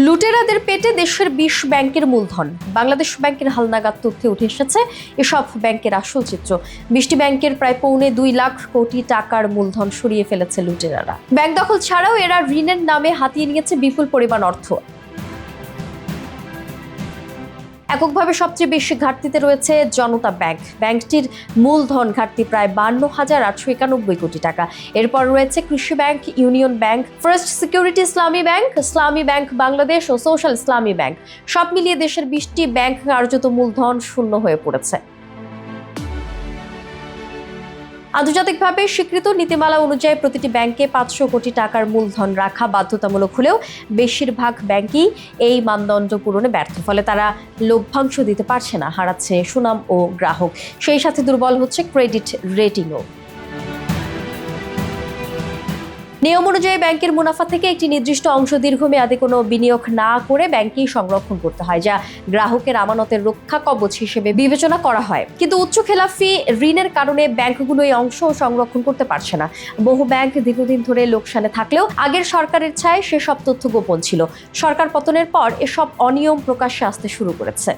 লুটেরাদের পেটে দেশের ২০ ব্যাংকের মূলধন। বাংলাদেশ ব্যাংকের হালনাগাদ তথ্যে উঠে এসেছে এসব ব্যাংকের আসল চিত্র। ২০টি ব্যাংকের প্রায় ২.৫ লাখ কোটি টাকার মূলধন সরিয়ে ফেলেছে লুটেরারা। ব্যাংক দখল ছাড়াও এরা ঋণের নামে হাতিয়ে নিয়েছে বিপুল পরিমাণ অর্থ। এককভাবে সবচেয়ে বেশি ঘাটতিতে রয়েছে জনতা ব্যাংক। ব্যাংকটির মূলধন ঘাটতি প্রায় ৫২,৮৯১ কোটি টাকা। এরপর রয়েছে কৃষি bank, union bank, first security ইসলামী ব্যাংক, ইসলামী ব্যাংক বাংলাদেশ ও সোশ্যাল ইসলামী ব্যাংক। সব মিলিয়ে দেশের ২০টি ব্যাংক কার্যত মূলধন শূন্য হয়ে পড়েছে। আন্তর্জাতিকভাবে স্বীকৃত নীতিমালা অনুযায়ী প্রতিটি ব্যাংকে ৫০০ কোটি টাকার মূলধন রাখা বাধ্যতামূলক হলেও বেশিরভাগ ব্যাংকই এই মানদণ্ড পূরণে ব্যর্থ। ফলে তারা লভ্যাংশ দিতে পারছে না, হারাচ্ছে সুনাম ও গ্রাহক। সেই সাথে দুর্বল হচ্ছে ক্রেডিট রেটিংও। নিয়ম অনুযায়ী ব্যাংকের মুনাফা থেকে একটি নির্দিষ্ট অংশ দীর্ঘমেয়াদে কোনো বিনিয়োগ না করে ব্যাংকেই সংরক্ষণ করতে হয়, যা গ্রাহকের আমানতের রক্ষা কবচ হিসেবে বিবেচনা করা হয়। কিন্তু উচ্চ খেলাফি ঋণের কারণে ব্যাংকগুলো এই অংশ সংরক্ষণ করতে পারছে না। বহু ব্যাংক দীর্ঘদিন ধরে লোকসানে থাকলেও আগের সরকারের ছায় সেসব তথ্য গোপন ছিল। সরকার পতনের পর এসব অনিয়ম প্রকাশ্যে আসতে শুরু করেছে।